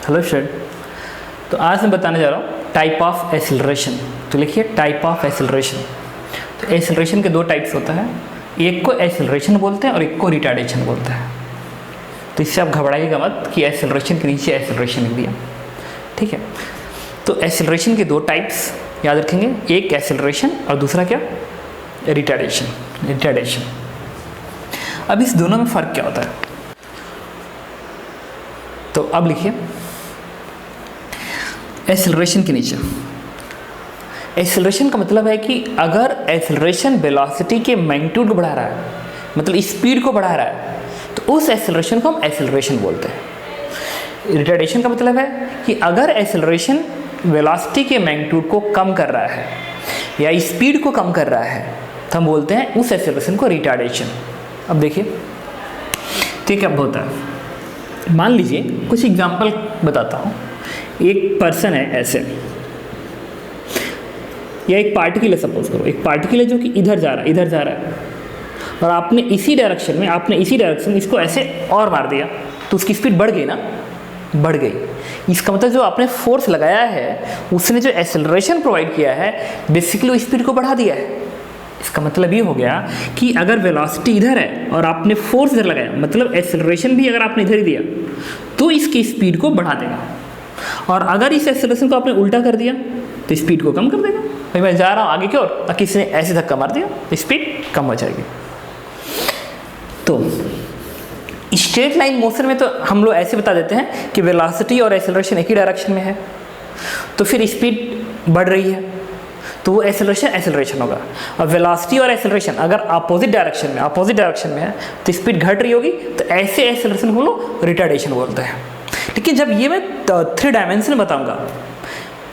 Hello student. तो आज मैं बताने जा रहा हूँ टाइप ऑफ एक्सीलरेशन। तो लिखिए टाइप ऑफ एक्सीलरेशन। तो एक्सीलरेशन के दो टाइप्स होता है, एक को एक्सीलरेशन बोलते हैं और एक को रिटार्डेशन बोलते हैं। तो इससे आप घबराइएगा मत कि एक्सीलरेशन के नीचे एक्सीलरेशन लिख दिया, ठीक है। तो एक्सीलरेशन के दो टाइप्स याद रखेंगे, एक एक्सीलरेशन और दूसरा क्या, रिटार्डेशन। अब इस दोनों में फ़र्क क्या होता है, तो अब लिखिए एक्सीलरेशन के नीचे। एक्सीलरेशन का मतलब है कि अगर एक्सीलरेशन वेलोसिटी के मैग्नीट्यूड को बढ़ा रहा है, मतलब स्पीड को बढ़ा रहा है, तो उस एक्सीलरेशन को हम एक्सीलरेशन बोलते हैं। रिटार्डेशन का मतलब है कि अगर एक्सीलरेशन वेलोसिटी के मैग्नीट्यूड को कम कर रहा है या स्पीड को कम कर रहा है तो हम बोलते हैं उस एक्सीलरेशन को रिटार्डेशन। अब देखिए तो क्या होता है, मान लीजिए कुछ एग्जांपल बताता हूँ। एक पर्सन है ऐसे, या एक पार्टिकल है, सपोज करो एक पार्टिकल है जो कि इधर जा रहा है और आपने इसी डायरेक्शन में इसको ऐसे और मार दिया तो उसकी स्पीड बढ़ गई ना, बढ़ गई। इसका मतलब जो आपने फोर्स लगाया है उसने जो एक्सेलरेशन प्रोवाइड किया है बेसिकली वो स्पीड को बढ़ा दिया है। इसका मतलब ये हो गया कि अगर वेलोसिटी इधर है और आपने फोर्स इधर लगाया, मतलब एक्सेलरेशन भी अगर आपने इधर ही दिया तो इसकी स्पीड को बढ़ा देगा, और अगर इस एक्सेलरेशन को आपने उल्टा कर दिया तो स्पीड को कम कर देगा। भाई मैं जा रहा हूँ आगे की ओर और किसी ने ऐसे धक्का मार दिया तो स्पीड कम हो जाएगी। तो स्ट्रेट लाइन मोशन में तो हम लोग ऐसे बता देते हैं कि वेलोसिटी और एक्सेलरेशन एक ही डायरेक्शन में है, तो फिर स्पीड बढ़ रही है तो वो एक्सेलरेशन होगा। और वेलोसिटी और एक्सेलरेशन अगर अपोजिट डायरेक्शन में है तो स्पीड घट रही होगी, तो ऐसे एक्सेलरेशन को लोग रिटार्डेशन बोलते हैं। लेकिन जब ये मैं 3 डायमेंशन बताऊंगा,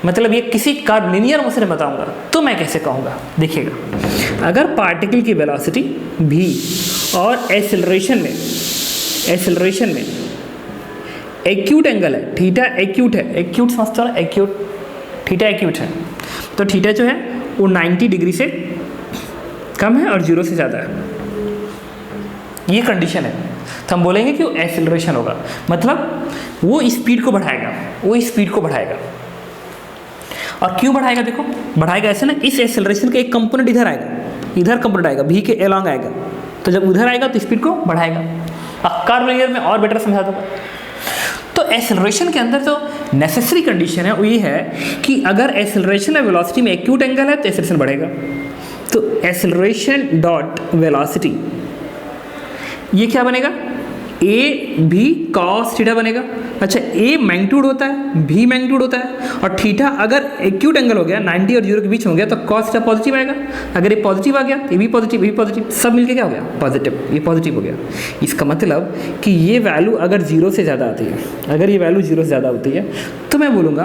मतलब ये किसी कर्व लीनियर मोशन में बताऊंगा, तो मैं कैसे कहूँगा, देखिएगा। अगर पार्टिकल की वेलोसिटी v और एक्सेलरेशन में एक्यूट एंगल है, थीटा एक्यूट है, एक्यूट समझते हो ना, एक्यूट, थीटा एक्यूट है, तो थीटा जो है वो 90 डिग्री से कम है और 0 से ज़्यादा है, ये कंडीशन है, तो हम बोलेंगे कि वो एक्सेलरेशन होगा, मतलब वो स्पीड को बढ़ाएगा। और क्यों बढ़ाएगा, देखो बढ़ाएगा ऐसे ना, इस एक्सेलरेशन का एक कंपोनेंट इधर आएगा, v के अलोंग आएगा, तो जब उधर आएगा तो स्पीड को बढ़ाएगा। अब कर्व लीनियर में और बेटर समझा दूंगा। तो एक्सेलरेशन के अंदर जो नेसेसरी कंडीशन है वो ये है कि अगर एक्सेलरेशन और वेलोसिटी में एक्यूट एंगल है तो एक्सेलरेशन बढ़ेगा। तो एक्सेलरेशन डॉट वेलोसिटी ये क्या बनेगा, ए भी कॉस थीटा बनेगा। अच्छा, ए मैग्नीट्यूड होता है, भी मैग्नीट्यूड होता है, और थीटा अगर एक्यूट एंगल हो गया 90 और 0 के बीच हो गया तो कॉस थीटा पॉजिटिव आएगा। अगर ये पॉजिटिव आ गया तो ये भी पॉजिटिव, सब मिलके क्या हो गया, पॉजिटिव, ये पॉजिटिव हो गया। इसका मतलब कि ये वैल्यू अगर 0 से ज़्यादा आती है, होती है तो मैं बोलूँगा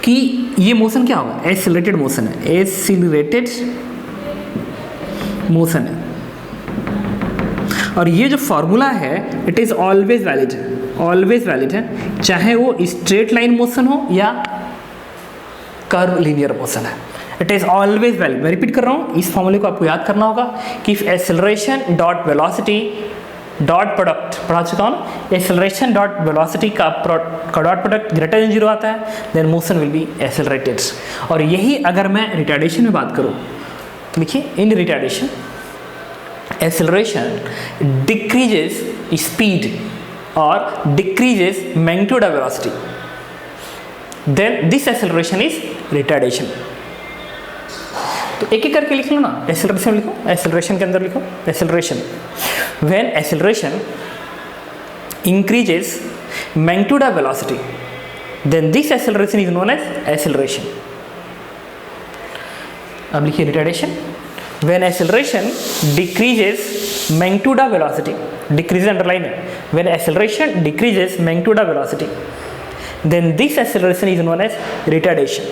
कि ये मोशन क्या होगा, एक्सीलरेटेड मोशन है। और ये जो फॉर्मूला है इट इज़ ऑलवेज वैलिड है, चाहे वो स्ट्रेट लाइन मोशन हो या कर्व लीनियर मोशन है, इट इज़ ऑलवेज वैलिड। मैं रिपीट कर रहा हूँ, इस फॉर्मूले को आपको याद करना होगा कि acceleration dot velocity dot product पढ़ा चुका हूँ, एक्सेलरेशन डॉट वेलोसिटी का डॉट प्रोडक्ट ग्रेटर देन 0 आता है, then motion will be accelerated. और यही अगर मैं रिटार्डेशन में बात करूँ तो देखिए, इन retardation acceleration decreases speed or decreases magnitude of velocity, then this acceleration is retardation। तो एक एक करके लिख लो ना, एक्सेलरेशन लिखो, एक्सेलरेशन के अंदर लिखो acceleration, when acceleration increases magnitude of velocity then this acceleration is known as acceleration। अब लिखिए retardation, when acceleration decreases magnitude of velocity, decrease underline है, when acceleration decreases magnitude of velocity then this acceleration is known as retardation।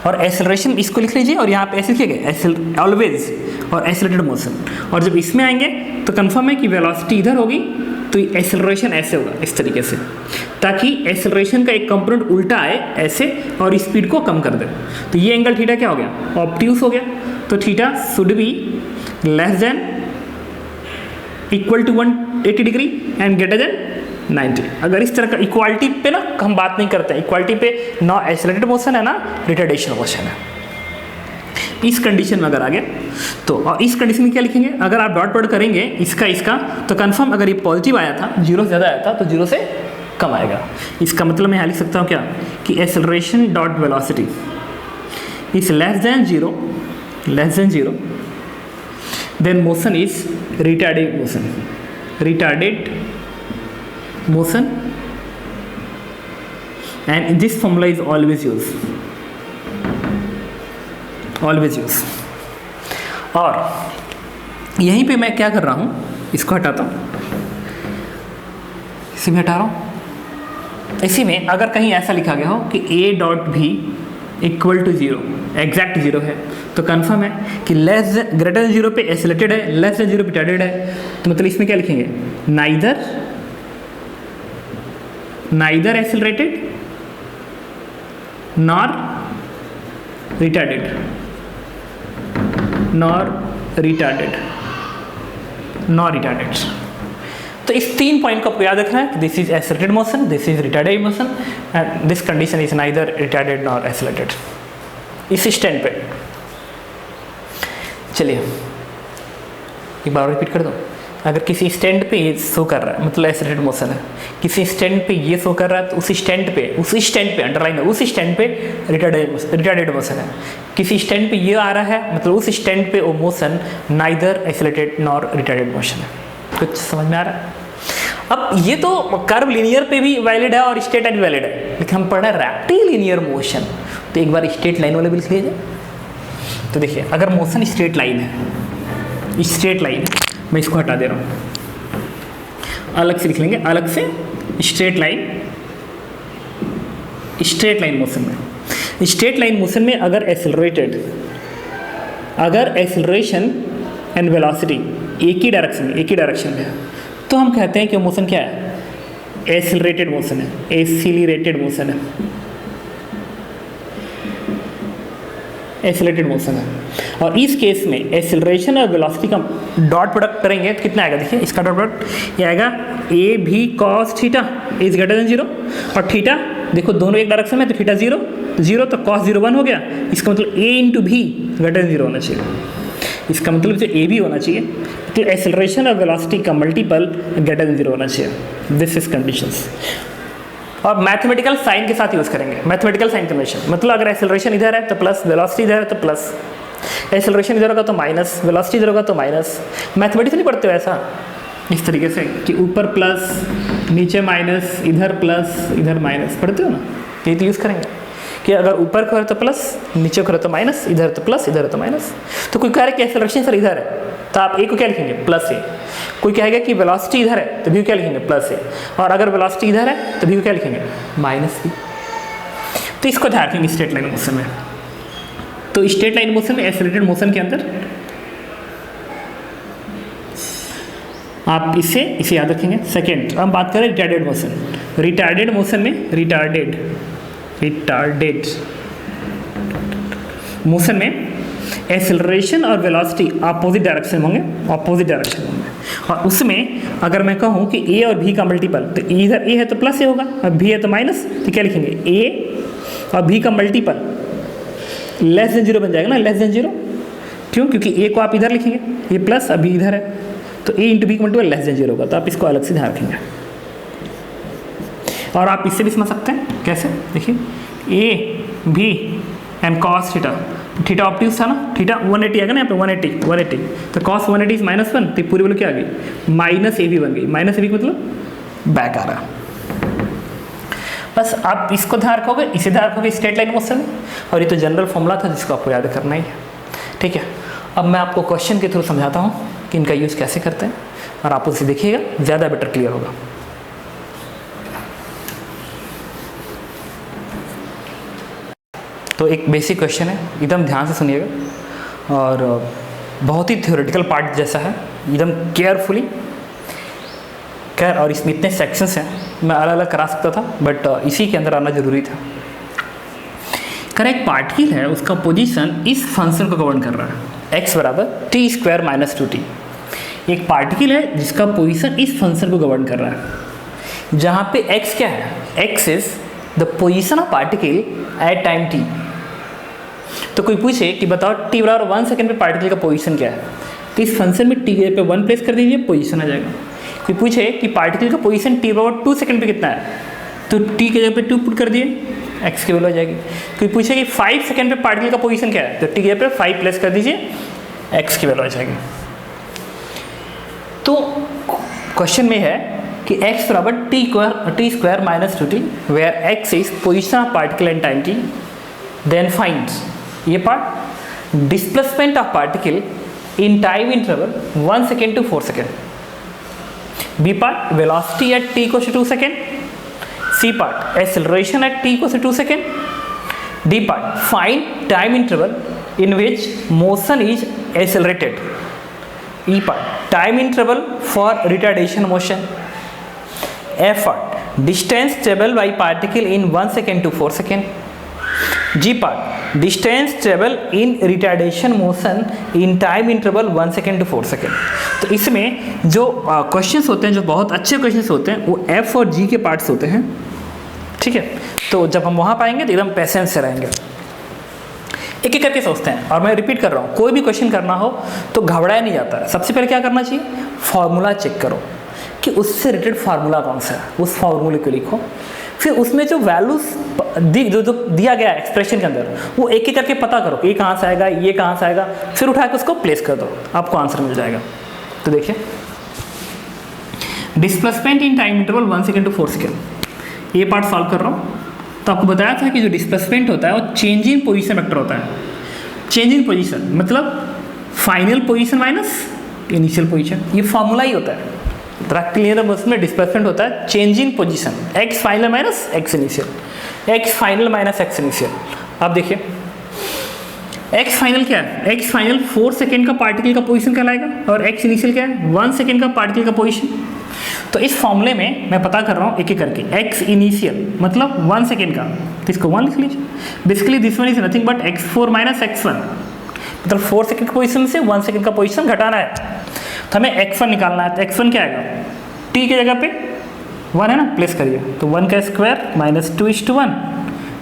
और acceleration इसको लिख लीजिए और यहाँ पे ऐसे लिखिएगा ऑलवेज और एक्सेलरेटेड मोशन, और जब इसमें आएंगे तो कंफर्म है कि वेलोसिटी इधर होगी तो एक्सेलरेशन ऐसे होगा, इस तरीके से, ताकि एक्सेलरेशन का एक कंपोनेंट उल्टा आए ऐसे और स्पीड को कम कर दे। तो ये एंगल थीटा क्या हो गया, ऑब्ट्यूस हो गया, तो theta should be less than equal to 180 degree and greater than 90। अगर इस तरह का इक्वालिटी पे ना हम बात नहीं करते हैं, इक्वालिटी पे ना एक्सेलरेटेड मोशन है ना रिटार्डेशन मोशन है। इस कंडीशन में अगर आ गया तो, और इस कंडीशन में क्या लिखेंगे, अगर आप डॉट प्रोडक्ट करेंगे इसका तो कंफर्म अगर ये पॉजिटिव आया था, 0 से ज़्यादा आया था तो 0 से कम आएगा। इसका मतलब मैं यहाँ लिख सकता हूँ क्या कि acceleration dot velocity is less than zero, then motion is retarded motion and this formula is always used। और यहीं पे मैं क्या कर रहा हूँ, इसको हटाता हूँ, इसी में हटा रहा हूँ। इसी में अगर कहीं ऐसा लिखा गया हो कि a डॉट भी इक्वल टू 0, एग्जैक्ट 0 है तो कंफर्म है कि ग्रेटर देन 0 पे एक्सेलरेटेड है, लेस देन 0 पे रिटार्डेड है। तो मतलब इसमें क्या लिखेंगे, नाइदर एक्सेलरेटेड नॉर रिटार्डेड। तो इस 3 पॉइंट को आपको याद रखना है, this is accelerated motion, this is retarded motion and this condition is neither retarded nor accelerated. इस स्टैंड पे चलिए एक बार रिपीट कर दो। अगर किसी स्टैंड पे ये शो कर रहा है मतलब एक्सेलरेटेड मोशन है, किसी स्टैंड पे ये शो कर रहा है तो उसी स्टैंड पे अंडरलाइन है, उसी स्टैंड पे रिटार्डेड मोशन है। किसी स्टैंड पे ये आ रहा है मतलब उस स्टैंड पे वो motion neither accelerated nor retarded motion है। कुछ समझ में आ रहा है? अब ये तो कर्व लीनियर पे भी वैलिड है और स्ट्रेट लाइन भी वैलिड है, लेकिन हम पढ़ रहे हैं रेक्टिलिनियर मोशन, तो एक बार स्ट्रेट लाइन वाले भी लिख लीजिए। तो देखिए अगर मोशन स्ट्रेट लाइन है, मैं इसको हटा दे रहा हूँ, अलग से लिख लेंगे, अलग से स्ट्रेट लाइन मोशन में अगर एक्सेलरेशन एंड वेलोसिटी एक ही डायरेक्शन में है तो हम कहते हैं कि मोशन क्या है, एक्सेलरेटेड मोशन है। और इस केस में एक्सेलरेशन और वेलोसिटी का डॉट प्रोडक्ट करेंगे तो कितना आएगा, देखिए इसका डॉट प्रोडक्ट ये आएगा ए भी cos theta is greater than 0, और थीटा देखो दोनों एक डायरेक्शन में तो थीटा 0 तो कॉस 0 1 हो गया। इसका मतलब ए इंटू भी ग्रेटर देन 0 होना चाहिए, इसका मतलब जो ए भी होना चाहिए तो एक्सेलरेशन और वेलोसिटी का मल्टीपल ग्रेटर देन 0 होना चाहिए। This is conditions. और मैथमेटिकल साइन के साथ यूज़ करेंगे, मैथमेटिकल साइन कन्वेंशन, मतलब अगर एक्सेलरेशन इधर है तो प्लस, वेलोसिटी इधर है तो प्लस, एक्सेलरेशन इधर होगा तो माइनस, वेलोसिटी इधर होगा तो माइनस। मैथमेटिक्स नहीं पढ़ते हो ऐसा इस तरीके से कि ऊपर प्लस नीचे माइनस, इधर प्लस इधर माइनस, पढ़ते हो ना? ये तो यूज़ करेंगे कि अगर ऊपर को है तो प्लस, नीचे को है तो माइनस, इधर तो प्लस इधर है तो माइनस। तो कोई कह रहा है कि एक्सेलरेशन सर इधर है तो आप ए को क्या लिखेंगे, प्लस ए। कोई कहेगा कि वेलोसिटी इधर है तो भी क्या लिखेंगे, प्लस ए। और अगर वेलोसिटी इधर है तो भी को क्या लिखेंगे, माइनस बी। तो इसको ध्यान रखेंगे स्ट्रेट लाइन मोशन में। तो स्ट्रेट लाइन मोशन में एक्सेलरेटेड मोशन के अंदर आप इसे याद रखेंगे। सेकेंड हम बात करें रिटार्डेड मोशन में रिटार्डेड मोशन में एक्सेलरेशन और वेलोसिटी अपोजिट डायरेक्शन होंगे, और उसमें अगर मैं कहूँ कि ए और भी का मल्टीपल, तो इधर ए है तो प्लस ए होगा और भी है तो माइनस, तो क्या लिखेंगे, ए और भी का मल्टीपल लेस देन 0 बन जाएगा ना, लेस देन 0। क्यों? क्योंकि ए को आप इधर लिखेंगे, ये प्लस अभी इधर है, तो ए इंटू बी का मल्टीपल लेस देन 0 होगा। तो आप इसको अलग से ध्यान रखेंगे। और आप इससे भी समझ सकते हैं कैसे, देखिए ए भी एंड कॉस थीटा ऑप्टिक्स था ना, थीटा 180 आएगा ना यहाँ पे, 180 तो कॉस 180 इज -1, तो पूरी वैल्यू क्या आ गई, माइनस ए बी बन गई। माइनस ए बी मतलब बैक आ रहा। बस आप इसको ध्यान रखोगे, इसे ध्यान रखोगे स्ट्रेट लाइन मोशन में, और ये तो जनरल फॉर्मूला था जिसको आपको याद करना ही है। ठीक है, अब मैं आपको क्वेश्चन के थ्रू समझाता हूँ कि इनका यूज़ कैसे करते हैं, और आप उसे देखिएगा, ज़्यादा बेटर क्लियर होगा। तो एक बेसिक क्वेश्चन है, एकदम ध्यान से सुनिएगा, और बहुत ही थ्योरेटिकल पार्ट जैसा है, एकदम केयरफुली। खैर, और इसमें इतने सेक्शंस हैं, मैं अलग अलग करा सकता था, बट इसी के अंदर आना जरूरी था। एक पार्टिकल है, उसका पोजीशन इस फंक्शन को गवर्न कर रहा है, x बराबर t² - 2t। एक पार्टिकल है जिसका पोजीशन इस फंक्शन को गवर्न कर रहा है, जहाँ पे x क्या है, x is the position of particle at time t। तो कोई पूछे कि बताओ t बराबर 1 सेकेंड पे पार्टिकल का पोजीशन क्या है, तो इस फंक्शन में t के पे 1 प्लेस कर दीजिए, पोजीशन आ जाएगा। कोई पूछे कि पार्टिकल का पोजीशन t बराबर 2 सेकेंड पे कितना है, तो t के जगह पे 2 पुट कर दिए, x की वैल्यू आ जाएगी। कोई पूछे कि 5 सेकेंड पे पार्टिकल का पोजीशन क्या है, तो t के जगह पे 5 प्लेस कर दीजिए, x की वैल्यू आ जाएगी। तो क्वेश्चन में है कि x बराबर t square minus 2t, where x is position of particle and time t, then find ये part displacement of particle in time interval 1 second to 4 second, B part velocity at t equals to 2 second, C part acceleration at t equals to 2 second, D part find time interval in which motion is accelerated, E part time interval for retardation motion, F part distance travel by particle in 1 second to 4 second, G part distance travel in retardation motion in time interval 1 second to 4 second. तो इसमें जो questions होते हैं, जो बहुत अच्छे questions होते हैं, वो एफ और जी के पार्ट्स होते हैं, ठीक है। तो जब हम वहाँ पाएंगे तो एकदम पेशेंस से रहेंगे, एक एक करके सोचते हैं। और मैं रिपीट कर रहा हूँ, कोई भी क्वेश्चन करना हो तो घबराया नहीं जाता है। सबसे पहले क्या करना चाहिए, फार्मूला चेक करो कि उससे रिलेटेड फार्मूला कौन सा है, उस फार्मूले को लिखो, फिर उसमें जो वैल्यूज जो दिया गया एक्सप्रेशन के अंदर वो एक एक करके पता करो, ये कहाँ से आएगा, ये कहाँ से आएगा, फिर उठा के उसको प्लेस कर दो, आपको आंसर मिल जाएगा। तो देखिए, displacement in time interval 1 second to 4 second, ये पार्ट सॉल्व कर रहा हूँ। तो आपको बताया था कि जो डिस्प्लेसमेंट होता है वो चेंज इन पोजीशन वेक्टर होता है। चेंज इन पोजीशन मतलब final position minus initial position, ये फॉर्मूला ही होता है। रेक्टिलिनियर मोशन में डिस्प्लेसमेंट होता है change in position, x final minus x initial, x final minus x initial. अब देखिए एक्स फाइनल क्या है, एक्स फाइनल 4 सेकेंड का पार्टिकल का पोजीशन कहलाएगा, और एक्स इनिशियल क्या है, 1 सेकेंड का पार्टिकल का पोजीशन। तो इस फॉर्मूले में मैं पता कर रहा हूँ एक एक करके, एक्स इनिशियल मतलब 1 सेकेंड का, तो इसको 1 लिख लीजिए। Basically this one is nothing but x4 minus x1, मतलब 4 सेकेंड का पोजीशन से 1 सेकेंड का पोजीशन घटाना है, तो हमें x1 निकालना है। तो x1 क्या आएगा, t की जगह पे 1 है ना, प्लेस करिए, तो 1 का स्क्वायर माइनस 2:1,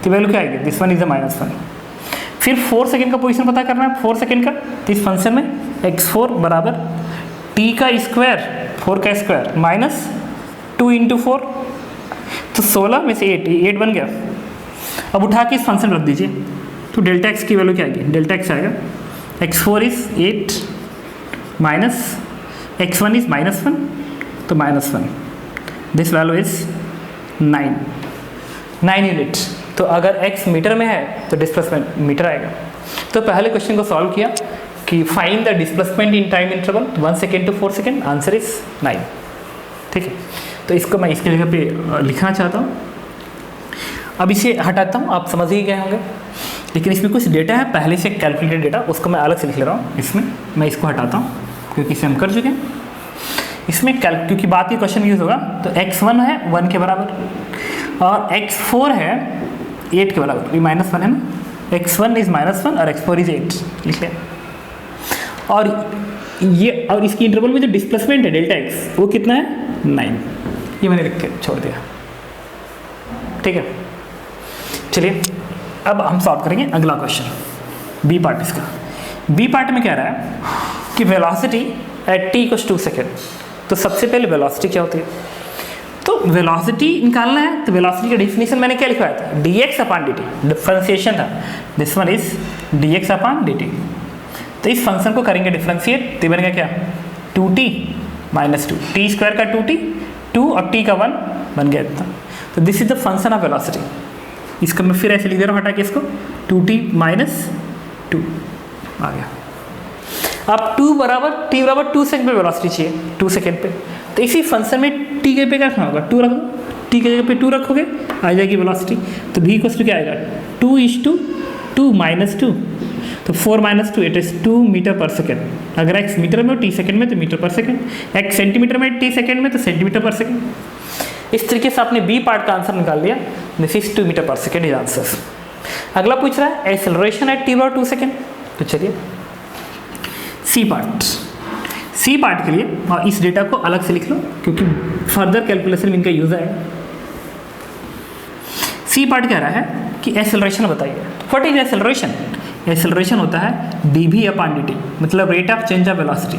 तो वैल्यू क्या आएगी, दिस वन इज द -1। फिर 4 सेकेंड का पोजीशन पता करना है, 4 सेकेंड का, तो इस फंक्शन में x4 बराबर t का स्क्वायर 4 का स्क्वायर माइनस 2 × 4, तो 16 में से 8 बन गया। अब उठा के इस फंक्शन रख दीजिए, तो डेल्टा x की वैल्यू क्या आएगी, डेल्टा x आएगा x4 is 8 minus x1 is -1, तो -1, दिस वैल्यू इज 9 यूनिट। तो अगर x मीटर में है तो डिस्प्लेसमेंट मीटर आएगा। तो पहले क्वेश्चन को सॉल्व किया कि find the displacement in time interval 1 second to 4 second, answer is 9, ठीक है। तो इसको मैं इसकी जगह पे लिखना चाहता हूँ। अब इसे हटाता हूँ, आप समझ ही गए होंगे, लेकिन इसमें कुछ डेटा है पहले से कैलकुलेटेड डेटा, उसको मैं अलग से लिख ले रहा हूँ। इसमें मैं इसको हटाता हूँ क्योंकि इसे हम कर चुके हैं। इसमें क्योंकि बात की क्वेश्चन यूज होगा, तो x1 है 1 के बराबर और x4 है 8 के बराबर, ये -1 है ना, x1 इज -1 और x4 इज 8 लिख लिया। और इसकी इंटरवल में जो डिस्प्लेसमेंट है डेल्टा x वो कितना है 9, ये मैंने लिख के छोड़ दिया, ठीक है। चलिए अब हम सॉल्व करेंगे अगला क्वेश्चन, बी पार्ट इसका। बी पार्ट में कह रहा है कि वेलोसिटी एट t = 2 सेकेंड। तो सबसे पहले वेलोसिटी क्या होती है, तो वेलोसिटी निकालना है। तो वेलोसिटी का डेफिनेशन मैंने क्या लिखवाया था, dx/dt, डिफरेंशिएशन था, दिस वन इज dx/dt। तो इस फंक्शन को करेंगे डिफरेंशिएट, तो बनेगा क्या 2t - 2, t स्क्वायर का 2t, 2 और t का 1 बन गया इतना। तो this is the function of velocity. इसको मैं फिर ऐसे लिख दे रहा हूँ हटा के, इसको 2t - 2 आ गया। अब t बराबर 2 सेकेंड पे वेलोसिटी चाहिए, 2 सेकेंड पे, तो इसी फंक्शन में t के पे क्या रखना होगा, 2 रख दो, t के जगह पे 2 रखोगे आ जाएगी वेलोसिटी। तो v = क्या आएगा 2:2 - 2, तो 4 - 2 इट इज 2 मीटर पर सेकेंड। अगर x मीटर में हो t सेकेंड में तो मीटर पर सेकेंड, x सेंटीमीटर में t सेकेंड में तो सेंटीमीटर पर सेकेंड। इस तरीके से आपने बी पार्ट का आंसर निकाल लिया, दिस इज 2 मीटर पर सेकेंड इज आंसर। अगला पूछ रहा है एक्सेलरेशन एट t = 2 सेकेंड। तो चलिए सी पार्ट। सी पार्ट के लिए, और इस डेटा को अलग से लिख लो क्योंकि फर्दर कैलकुलेशन में इनका यूज आएगा। सी पार्ट कह रहा है कि एक्सेलरेशन बताइए। What is acceleration? एक्सेलरेशन होता है dv अपॉन dt, मतलब rate of change of velocity.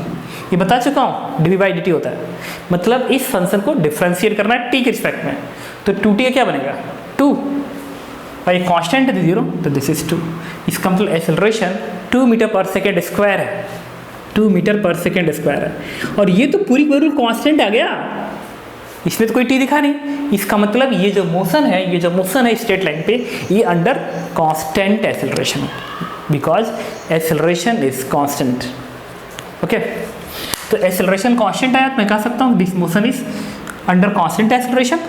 ये बता चुका हूँ, dv बाई dt होता है, मतलब इस फंक्शन को डिफरेंशिएट करना है t के रिस्पेक्ट में। तो 2t का क्या बनेगा 2, और ये कांस्टेंट है 0, तो दिस इज 2। इसका मतलब एक्सेलरेशन 2 मीटर पर सेकेंड स्क्वायर है, 2 मीटर पर सेकेंड स्क्वायर है। और ये तो पूरी कांस्टेंट आ गया, इसमें तो कोई टी दिखा नहीं। इसका मतलब ये जो मोशन है स्ट्रेट लाइन पे, ये अंडर कांस्टेंट एक्सेलरेशन है, because acceleration is constant. Okay, तो एक्सेलरेशन कांस्टेंट आया तो मैं कह सकता हूँ this motion is under constant acceleration.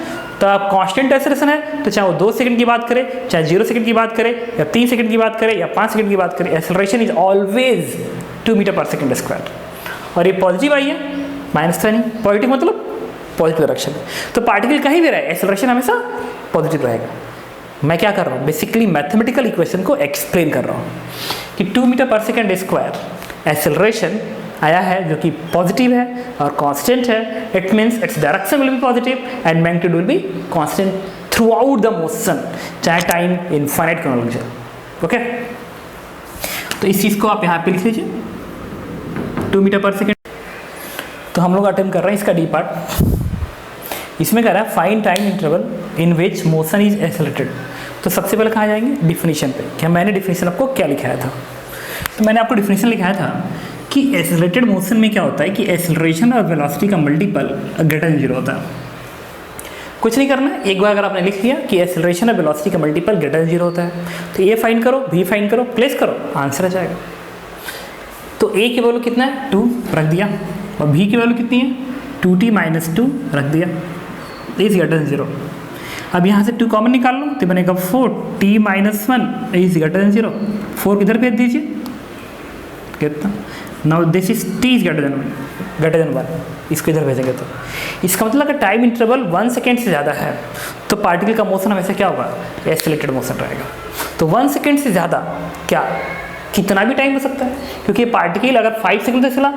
तो अब कांस्टेंट एक्सेलरेशन है तो चाहे वो 2 सेकंड की बात करे, चाहे 0 सेकंड की बात करे, या 3 सेकंड की बात करे, या 5 सेकंड की बात करे, एक्सेलरेशन इज ऑलवेज 2 मीटर पर सेकंड स्क्वायर। और ये पॉजिटिव आई है, माइनस था नहीं, पॉजिटिव मतलब पॉजिटिव डायरेक्शन है। तो पार्टिकल कहीं भी रहे एक्सेलरेशन हमेशा पॉजिटिव रहेगा। मैं क्या कर रहा हूँ, बेसिकली मैथमेटिकल इक्वेशन को एक्सप्लेन कर रहा हूँ कि 2 मीटर पर सेकेंड स्क्वायर एक्सेलरेशन आया है जो कि पॉजिटिव है और कांस्टेंट है। It means its direction will be positive and magnitude will be constant through out the motion, चाहे टाइम इनफाइनाइट क्यों लग जाए। ओके, तो इस चीज़ को आप यहाँ पे लिख लीजिए 2 मीटर पर सेकेंड। तो हम लोग अटेम्प्ट कर रहे हैं इसका डी पार्ट। इसमें कह रहा है find time interval in which motion is accelerated. तो सबसे पहले कहाँ जाएंगे, डिफिनीशन पे। क्या मैंने डिफिनीशन आपको क्या लिखाया था? तो मैंने आपको डिफिनीशन लिखाया था कि एक्सेलरेटेड मोशन में क्या होता है कि एक्सेलरेशन और वेलोसिटी का मल्टीपल ग्रेटर देन 0 होता है। कुछ नहीं करना है, एक बार अगर आपने लिख लिया कि एक्सेलरेशन और वेलोसिटी का मल्टीपल ग्रेटर देन 0 होता है, तो ए फाइंड करो, बी फाइंड करो, प्लेस करो, आंसर आ जाएगा। तो ए की वैल्यू कितना है 2 रख दिया, और बी की वैल्यू कितनी है 2t - 2 रख दिया, इज ग्रेटर देन 0। अब यहाँ से 2 कॉमन निकाल लो तो बनेगा 4t - 1 इज ग्रेटर देन 0। 4 किधर भेज दीजिए, कितना, now this is t is greater than 1, इसको इधर भेजेंगे। तो इसका मतलब अगर टाइम इंटरवल 1 सेकेंड से ज़्यादा है तो पार्टिकल का मोशन हमेशा क्या होगा, एक्सेलरेटेड मोशन रहेगा। तो 1 सेकेंड से ज़्यादा क्या, कितना भी टाइम हो सकता है, क्योंकि पार्टिकल अगर 5 सेकंड तक चला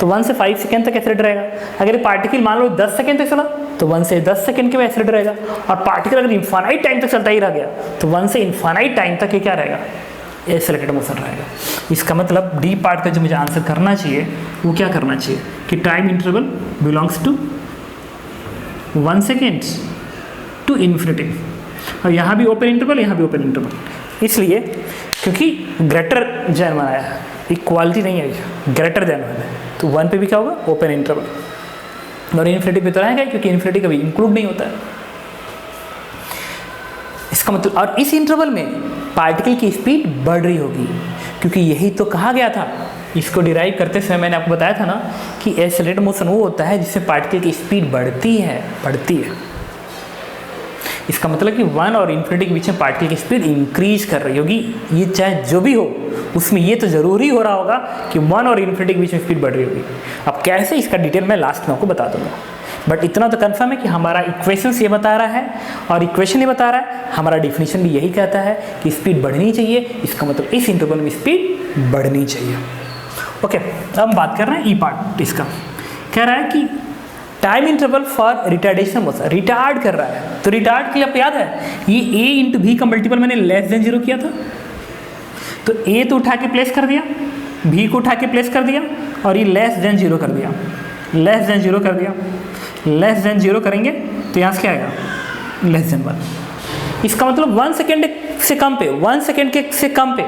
तो 1 से 5 सेकंड तक एक्सेलरेट रहेगा। अगर पार्टिकल मान लो 10 सेकंड तक चला तो 1 से 10 सेकंड के बाद एक्सेलरेट रहेगा। और पार्टिकल अगर इनफाइनाइट टाइम तक चलता ही रह गया तो 1 से इनफाइनाइट टाइम तक ये क्या रहेगा, एक्सेलरेटेड मोशन रहेगा। इसका मतलब डी पार्ट का जो मुझे आंसर करना चाहिए वो क्या करना चाहिए कि time interval belongs to 1 second to infinity. और यहाँ भी ओपन इंटरवल, यहाँ भी ओपन इंटरवल, इसलिए क्योंकि ग्रेटर जैन बनाया है, इक्वालिटी नहीं है, ग्रेटर जैन है, तो 1 पे भी क्या होगा, ओपन इंटरवल। और इन्फिनिटी पे तो रहेगा क्योंकि इन्फिनिटी कभी इंक्लूड नहीं होता है। इसका मतलब, और इस इंटरवल में पार्टिकल की स्पीड बढ़ रही होगी, क्योंकि यही तो कहा गया था। इसको डिराइव करते समय मैंने आपको बताया था ना कि एक्सेलरेटेड मोशन वो होता है जिससे पार्टिकल की स्पीड बढ़ती है। इसका मतलब कि 1 और इन्फिनिटी के बीच में पार्टिकल की स्पीड इंक्रीज कर रही होगी। ये चाहे जो भी हो उसमें ये तो जरूरी हो रहा होगा कि 1 और इन्फिनिटी के बीच में स्पीड बढ़ रही होगी। अब कैसे, इसका डिटेल मैं लास्ट में आपको बता दूंगा, बट इतना तो कंफर्म है कि हमारा इक्वेशन ये बता रहा है, और इक्वेशन ये बता रहा है, हमारा डिफिनीशन भी यही कहता है कि स्पीड बढ़नी चाहिए। इसका मतलब इस इंटरवल में स्पीड बढ़नी चाहिए। ओके, अब हम बात कर रहे हैं ई पार्ट। इसका कह रहा है कि time interval for retardation motion, retard कर रहा है। तो रिटार्ड के लिए आपको याद है ये a इंटू भी का मल्टीपल मैंने लेस देन 0 किया था, तो a तो उठा के प्लेस कर दिया, b को उठा के प्लेस कर दिया, और ये लेस देन 0 कर दिया, लेस देन 0 कर दिया। लेस देन 0 करेंगे तो यहाँ से क्या आएगा, लेस देन 1। इसका मतलब 1 सेकेंड से कम पे, 1 सेकेंड के से कम पे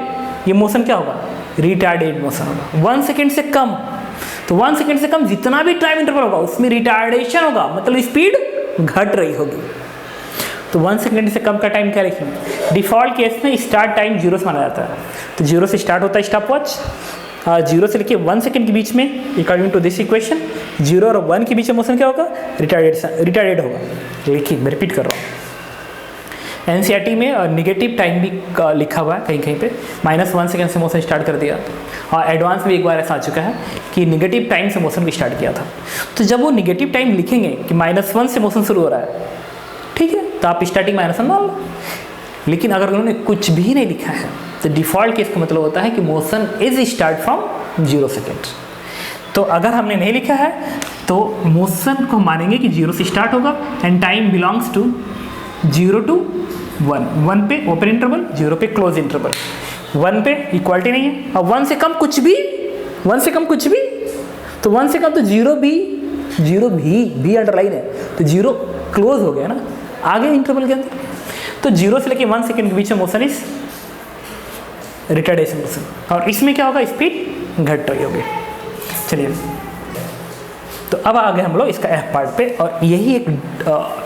ये मोशन क्या होगा, रिटार्डेड मोशन होगा। 1 सेकेंड से कम, तो 1 सेकेंड से कम जितना भी टाइम इंटरवल होगा उसमें रिटार्डेशन होगा, मतलब स्पीड घट रही होगी। तो 1 सेकेंड से कम का टाइम क्या लिखेंगे, डिफॉल्ट केस में स्टार्ट टाइम 0 से माना जाता है। तो 0 से स्टार्ट होता है स्टॉप वॉच, 0 से लेके 1 सेकेंड के बीच में, अकॉर्डिंग टू दिस इक्वेशन 0 और 1 के बीच में मोशन क्या होगा, रिटार्डेड होगा। देखिए मैं रिपीट कर रहा हूँ, एनसीईआरटी में और निगेटिव टाइम भी लिखा हुआ है कहीं कहीं पे, -1 सेकेंड से मोशन स्टार्ट कर दिया, और एडवांस में एक बार ऐसा आ चुका है कि निगेटिव टाइम से मोशन भी स्टार्ट किया था। तो जब वो निगेटिव टाइम लिखेंगे कि -1 से मोशन शुरू हो रहा है, ठीक है, तो आप स्टार्टिंग -1 मान लो। लेकिन अगर उन्होंने कुछ भी नहीं लिखा है तो डिफ़ॉल्ट केस का मतलब होता है कि motion is start from 0 second. तो अगर हमने नहीं लिखा है तो मोशन को मानेंगे कि 0 से स्टार्ट होगा and time belongs to 0 to 1, 1 पे ओपन इंटरवल, 0 पे क्लोज इंटरवल, 1 पे इक्वालिटी नहीं है। अब 1 से कम कुछ भी, 1 से कम कुछ भी, तो 1 से कम तो 0 भी अंडरलाइन है, तो 0 क्लोज हो गया ना, आगे इंटरवल के अंदर। तो 0 से लेके 1 सेकेंड के बीच में मोशन इज रिटार्डेशन मोशन, और इसमें क्या होगा, स्पीड घट रही होगी। चलिए, तो अब आ गए हम लोग इसका एफ पार्ट पे, और यही एक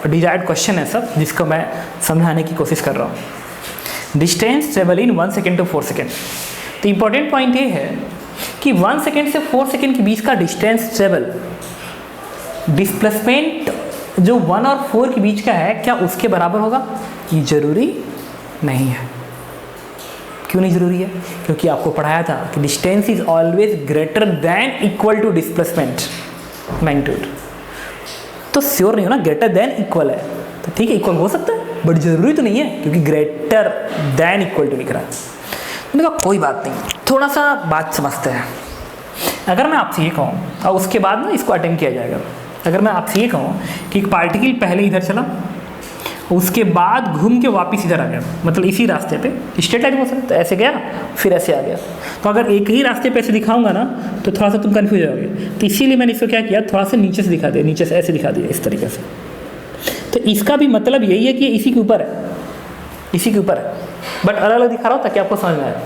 डिजायर्ड क्वेश्चन है सब, जिसको मैं समझाने की कोशिश कर रहा हूँ। Distance travel in 1 second to 4 second. तो इंपॉर्टेंट पॉइंट ये है कि 1 सेकेंड से 4 सेकेंड के बीच का डिस्टेंस ट्रेवल, डिस्प्लेसमेंट जो 1 और 4 के बीच का है, क्या उसके बराबर होगा? ये जरूरी नहीं है। क्यों नहीं जरूरी है? क्योंकि आपको पढ़ाया था कि distance is always greater than equal to displacement magnitude. तो श्योर नहीं हो ना, ग्रेटर देन इक्वल है तो ठीक है, इक्वल हो सकता है, बट जरूरी तो नहीं है, क्योंकि ग्रेटर देन इक्वल टू लिख रहा है। मैंने कहा कोई बात नहीं, थोड़ा सा बात समझते हैं। अगर मैं आपसे ये कहूँ, और उसके बाद ना इसको अटेम्प्ट किया जाएगा, अगर मैं आपसे ये कहूँ कि एक पार्टिकल पहले इधर चला, उसके बाद घूम के वापस इधर आ गया, मतलब इसी रास्ते पे स्ट्रेट लाइन मोशन, तो ऐसे गया फिर ऐसे आ गया, तो अगर एक ही रास्ते पे ऐसे दिखाऊंगा ना तो थोड़ा सा तुम कन्फ्यूज हो जाओगे। तो इसीलिए मैंने इसको क्या किया, थोड़ा सा नीचे से दिखा दिया, नीचे से ऐसे दिखा दिया इस तरीके से। तो इसका भी मतलब यही है कि ये इसी के ऊपर है, इसी के ऊपर है, बट अलग अलग दिखा रहा हूँ ताकि आपको समझ में आए।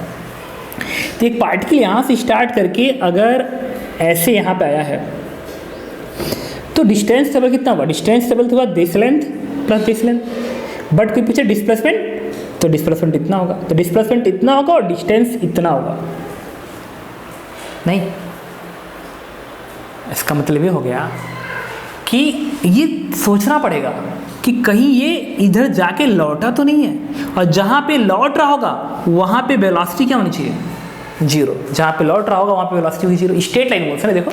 तो एक पार्टिकल यहाँ से स्टार्ट करके अगर ऐसे यहाँ पे आया है, तो डिस्टेंस टेबल कितना हुआ? डिस्टेंस टेबल तो हुआ this length plus this length, but कोई पूछे डिस्प्लेसमेंट, तो डिस्प्लेसमेंट इतना होगा, तो डिस्प्लेसमेंट इतना होगा और डिस्टेंस इतना होगा। नहीं, इसका मतलब ये हो गया कि ये सोचना पड़ेगा कि कहीं ये इधर जाके लौटा तो नहीं है, और जहाँ पे लौट रहा होगा वहाँ पे वेलोसिटी क्या होनी चाहिए? 0। जहाँ पे लौट रहा होगा वहाँ पे वेलोसिटी होगी 0। स्ट्रेट लाइन बोलते हैं, देखो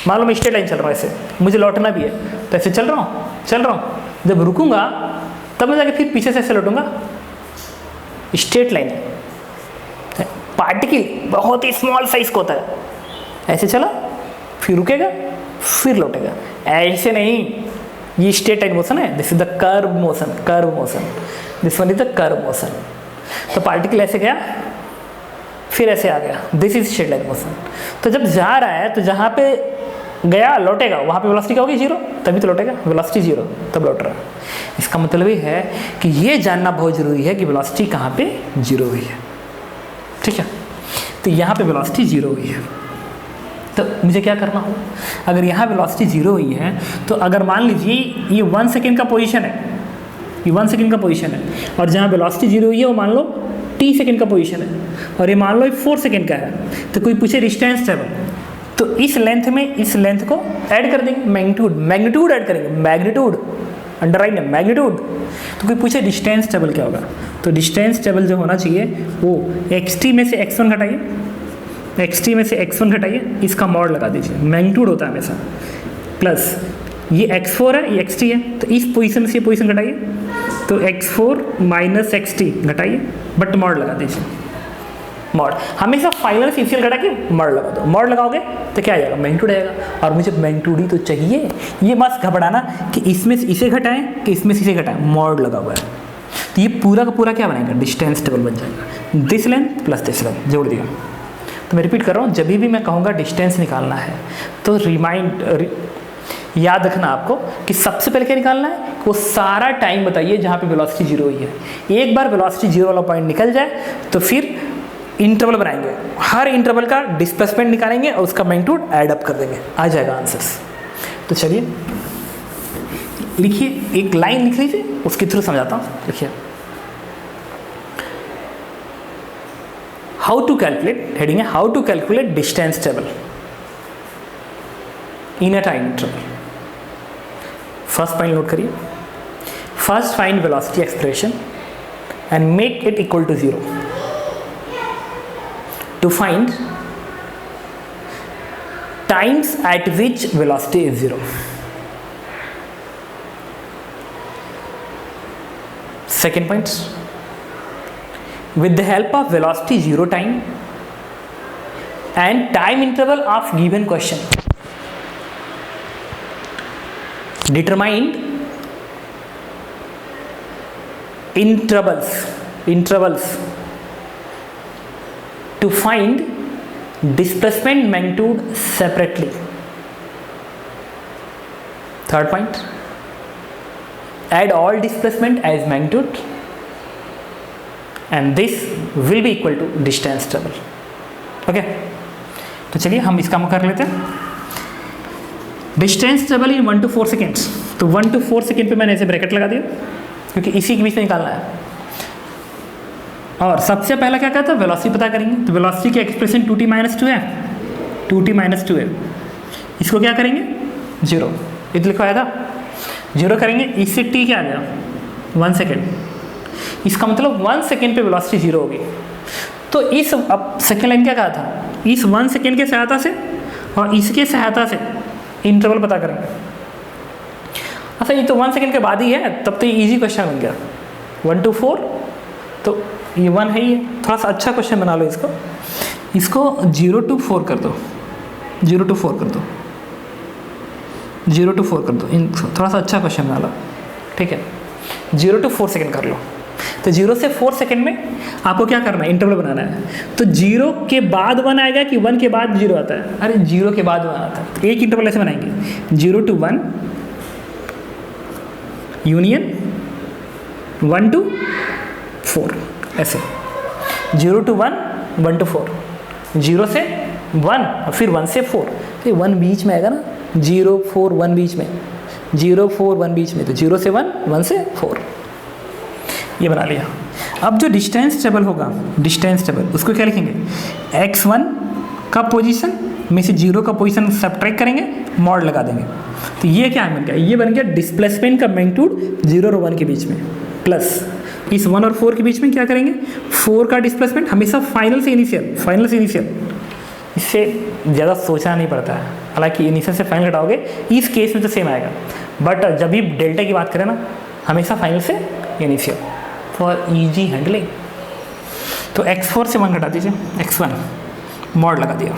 मान लो मैं स्ट्रेट लाइन चल रहा हूँ ऐसे, मुझे लौटना भी है, तो ऐसे चल रहा हूँ, जब रुकूंगा तब मैं जाके फिर पीछे से ऐसे लौटूंगा। स्ट्रेट लाइन है, पार्टिकल बहुत ही स्मॉल साइज का होता है, ऐसे चला फिर रुकेगा फिर लौटेगा, ऐसे नहीं। ये स्ट्रेट लाइन मोशन है, this is the curve motion, this one is the curve motion. तो पार्टिकल ऐसे गया फिर ऐसे आ गया, this is straight line motion. तो जब जा रहा है तो जहाँ पे गया लौटेगा वहाँ पे वेलोसिटी क्या होगी? 0, तभी तो लौटेगा, वेलोसिटी 0 तब लौट रहा है। इसका मतलब ये है कि ये जानना बहुत ज़रूरी है कि वेलोसिटी कहाँ पे 0 हुई है, ठीक है। तो यहाँ पे वेलोसिटी 0 हुई है, तो मुझे क्या करना होगा? अगर यहाँ वेलोसिटी 0 हुई है, तो अगर मान लीजिए ये 1 सेकेंड का पोजीशन है, ये 1 सेकेंड का पोजीशन है, और जहाँ वेलोसिटी 0 हुई है वो मान लो t सेकेंड का पोजीशन है, और ये मान लो 4 सेकेंड का है। तो कोई पूछे डिस्टेंस ट्रेवल, तो इस लेंथ में इस लेंथ को ऐड कर देंगे, मैग्नीट्यूड ऐड करेंगे, मैग्नीट्यूड अंडरलाइन है, मैग्नीट्यूड। तो कोई पूछे डिस्टेंस ट्रेवल क्या होगा, तो डिस्टेंस ट्रेवल जो होना चाहिए वो xt में से x1 घटाइए, xt में से x1 घटाइए, इसका मॉड लगा दीजिए, मैग्नीट्यूड होता है हमेशा, प्लस ये x4 है, ये xt है, तो इस पोजीशन से ये पोजीशन घटाइए, तो x4 माइनस xt घटाइए, बट मॉड लगा दीजिए। मॉड हमेशा फाइनल से घटा के मॉड लगा दो, मॉड लगाओगे तो क्या आ जाएगा? मैग्नीट्यूड आएगा, और मुझे मैग्नीट्यूड ही तो चाहिए। ये मत घबराना कि इसमें से इसे घटाएं कि इसमें से इसे घटाएं, मॉड लगा हुआ है। तो ये पूरा का पूरा क्या बनेगा? डिस्टेंस टेबल बन जाएगा, this length plus this length जोड़ दिया। तो मैं रिपीट कर रहा हूँ, जब भी मैं कहूँगा डिस्टेंस निकालना है तो याद रखना आपको कि सबसे पहले क्या निकालना है, वो सारा टाइम बताइए जहाँ पे वेलोसिटी 0 हुई है। एक बार वेलोसिटी 0 वाला पॉइंट निकल जाए तो फिर इंटरवल बनाएंगे, हर इंटरवल का डिस्प्लेसमेंट निकालेंगे और उसका मैग्नीट्यूड ऐड अप कर देंगे, आ जाएगा आंसर्स। तो चलिए लिखिए, एक लाइन लिख लीजिए, उसके थ्रू समझाता हूँ। लिखिए, हाउ टू कैलकुलेट, हेडिंग है how to calculate distance travel in a time interval. First point note करिए, first find velocity expression and make it equal to 0 to find times at which velocity is 0. Second point, with the help of velocity 0 time and time interval of given question, determined intervals to find displacement magnitude separately. Third point, add all displacement as magnitude and this will be equal to distance travel. Okay, तो चलिए हम इसका कर लेते हैं. Distance travel in 1 to 4 seconds. तो 1 to 4 second पे मैंने ऐसे ब्रैकेट लगा दिया क्योंकि इसी के बीच में निकालना है. और सबसे पहला क्या कहता है, वेलोसिटी पता करेंगे. तो वेलोसिटी की एक्सप्रेशन 2t - 2 है, 2t - 2 है. इसको क्या करेंगे, 0 ये तो लिखा आया था, 0 करेंगे. इससे t क्या आ गया, 1 सेकेंड. इसका मतलब 1 सेकेंड पे वेलोसिटी 0 होगी. तो इस अब सेकेंड लाइन क्या कहा था, इस 1 सेकेंड के सहायता से और इसके सहायता से इंटरवल पता करेंगे. अच्छा ये तो 1 सेकेंड के बाद ही है, तब तो ये ईजी क्वेश्चन बन गया. 1 to 4 तो ये 1 है ही है. थोड़ा सा अच्छा क्वेश्चन बना लो इसको. इसको 0 to 4 कर दो, 0 to 4 कर दो, 0 to 4 कर दो. थोड़ा सा अच्छा क्वेश्चन बना लो, ठीक है. 0 to 4 सेकेंड कर लो. तो 0 से 4 सेकेंड में आपको क्या करना है, इंटरवल बनाना है. तो 0 के बाद 1 आएगा कि 1 के बाद 0 आता है, अरे 0 के बाद 1 आता है. तो एक इंटरवल ऐसे बनाएंगे, 0 to 1 यूनियन 1 to 4, ऐसे 0 to 1 1 to 4, 0 से 1 और फिर 1 से 4. तो 1 बीच में आएगा ना, 0 4 1 बीच में, 0 4 1 बीच में. तो 0 से 1 1 से 4 ये बना लिया. अब जो डिस्टेंस टेबल होगा, डिस्टेंस टेबल उसको क्या लिखेंगे, x1 का पोजीशन में से 0 का पोजीशन सब्ट्रैक्ट करेंगे, मॉड लगा देंगे. तो ये क्या बन गया, ये बन गया डिस्प्लेसमेंट का मैग्नीट्यूड 0 और 1 के बीच में, प्लस इस 1 और 4 के बीच में क्या करेंगे, 4 का डिस्प्लेसमेंट हमेशा फाइनल से इनिशियल, फाइनल से इनिशियल. इससे ज़्यादा सोचना नहीं पड़ता है. हालांकि इनिशियल से फाइनल घटाओगे, इस केस में तो सेम आएगा, बट जब भी डेल्टा की बात करें ना, हमेशा फाइनल से इनिशियल फॉर ईजी हैंडलिंग. तो x4 से 1 घटा दीजिए, x1 मॉड लगा दिया.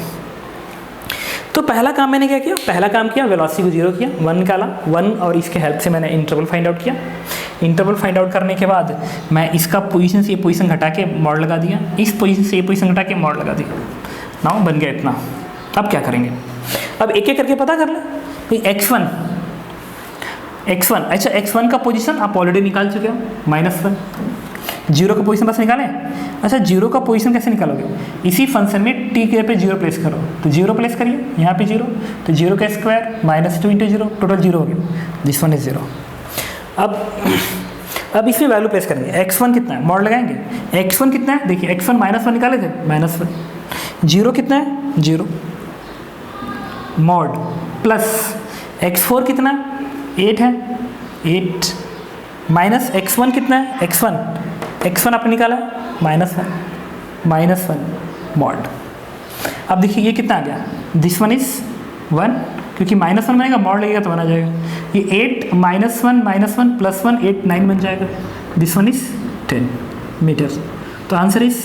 तो पहला काम मैंने क्या किया, पहला काम किया वेलोसिटी को 0 किया, 1 निकाला, 1 और इसके हेल्प से मैंने इंटरवल फाइंड आउट किया. इंटरवल फाइंड आउट करने के बाद मैं इसका पोजीशन से ये पोजीशन घटा के मॉड लगा दिया, इस पोजीशन से ये पोजीशन घटा के मॉड लगा दिया. नाउ बन गया इतना. अब क्या करेंगे, अब एक एक करके पता कर लें. x1 अच्छा x1 का पोजीशन आप ऑलरेडी निकाल चुके हो, -1. 0 का पोजीशन बस निकालें. अच्छा 0 का पोजीशन कैसे निकालोगे, इसी फंक्शन में t के पे 0 प्लेस करो. तो 0 प्लेस करिए, यहाँ पे 0, तो 0 का स्क्वायर -2 × 0, टोटल 0 हो गया. This one is 0. अब इसमें वैल्यू प्लेस करेंगे. x1 कितना है, मॉड लगाएंगे. x1 कितना है, देखिए x1 -1 निकाले थे, -1. 0 कितना है, 0 मॉड, प्लस x4 कितना, 8 है, 8 माइनस x1 कितना है, x1 आपने निकाला -1 मॉड. अब देखिए ये कितना आ गया, दिस वन इज 1, क्योंकि -1 बनेगा, मॉड लगेगा तो बना जाएगा. ये 8 -1 + 1 8 9 बन जाएगा. This one is 10 metre. तो आंसर इज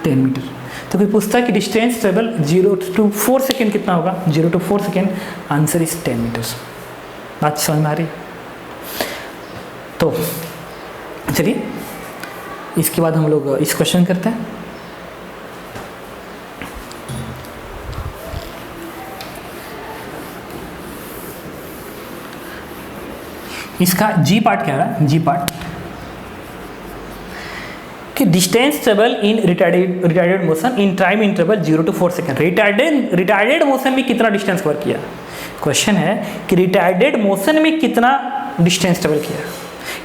10 मीटर. तो कोई पूछता है कि डिस्टेंस ट्रेवल 0 to 4 सेकेंड कितना होगा, 0 to 4 second, answer is 10 metre. बात समझ में आ रही. तो चलिए इसके बाद हम लोग इस क्वेश्चन करते हैं. इसका जी पार्ट क्या रहा है, जी पार्ट कि distance travel in retarded motion in time interval 0 to 4 second. Retarded motion में कितना डिस्टेंस कवर किया. क्वेश्चन है कि रिटार्डेड मोशन में कितना डिस्टेंस ट्रेवल किया.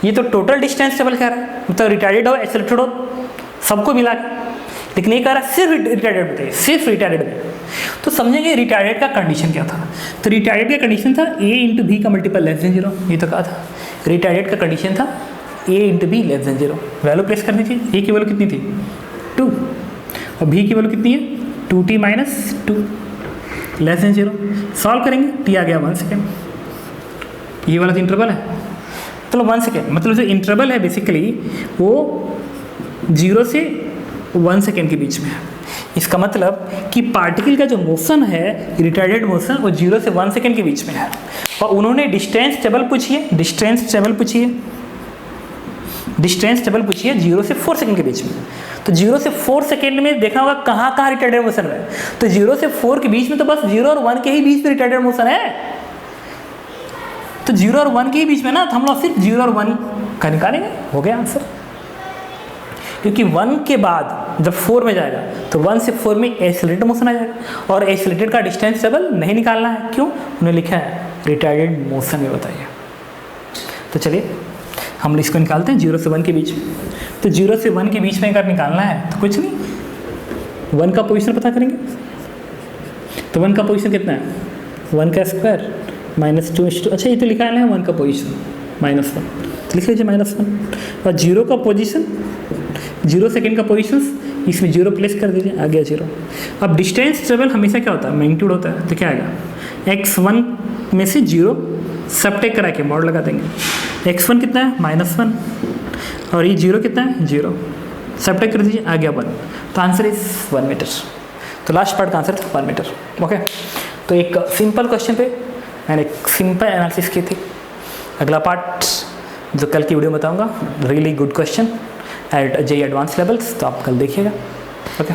ये तो टोटल डिस्टेंस ट्रेवल कह रहा है, मतलब रिटार्डेड हो एक्सेलरेटेड हो सबको मिला के, लेकिन ये कह रहा है सिर्फ रिटार्डेड बताइए, सिर्फ रिटार्डेड में. तो समझेंगे रिटार्डेड का कंडीशन क्या था. तो रिटार्डेड का कंडीशन था a × b का मल्टीपल <0, ये तो कहा था. रिटार्डेड का कंडीशन था a × b <0. वैल्यू प्लेस कर दीजिए. a की वैल्यू कितनी थी, 2, और b की वैल्यू कितनी है, 2t - 2 <0. सॉल्व करेंगे, t आ गया 1 सेकेंड. ये वाला तो इंटरवल है, चलो 1 सेकेंड, मतलब जो इंटरवल है बेसिकली वो 0 से 1 सेकेंड के बीच में है. इसका मतलब कि पार्टिकल का जो मोशन है, रिटार्डेड मोशन, वो 0 से 1 सेकेंड के बीच में है. और उन्होंने डिस्टेंस टेबल पूछी है, डिस्टेंस टेबल पूछी है 0 से 4 सेकंड के बीच में। तो 0 से 4 सेकंड में देखना होगा कहाँ कहाँ रिटार्डेड मोशन है। तो 0 से 4 के बीच में तो बस 0 और 1 के ही बीच में रिटार्डेड मोशन है। तो 0 और 1 के ही बीच में ना, तो हम लोग सिर्फ 0 और 1 का निकालेंगे, हो गया आंसर। क्योंकि 1 के बाद जब 4 में जाएगा तो 1 से 4 में एक्सेलरेटेड मोशन आ जाएगा, और एक्सेलरेटेड का डिस्टेंस टेबल नहीं निकालना है। क्यों? उन्होंने लिखा है रिटार्डेड मोशन में, बताइए। तो चलिए हम इसको निकालते हैं 0 से 1 के बीच में। तो 0 से 1 के बीच में अगर निकालना है तो कुछ नहीं, 1 का पोजीशन पता करेंगे। तो 1 का पोजीशन कितना है? 1 का स्क्वायर -2, अच्छा ये तो लिखा है 1 का पोजीशन -1, तो लिख लीजिए -1। और 0 का पोजीशन, 0 सेकेंड का पोजीशन, इसमें 0 प्लेस कर दीजिए, आ गया 0। अब डिस्टेंस ट्रेवल हमेशा क्या होता है? मैग्नीट्यूड होता है। तो क्या आएगा? x1 में से 0 सब टेक करा के मॉड लगा देंगे। x1 कितना है? -1, और ये 0 कितना है? 0, सब टेक कर दीजिए, आ गया 1। तो आंसर इज 1 मीटर। तो लास्ट पार्ट का आंसर 1 मीटर। ओके, तो एक सिंपल क्वेश्चन पे मैंने एक सिंपल एनालिसिस की थी। अगला पार्ट जो कल की वीडियो में बताऊंगा, really good question at JEE advance levels, तो आप कल देखिएगा। ओके।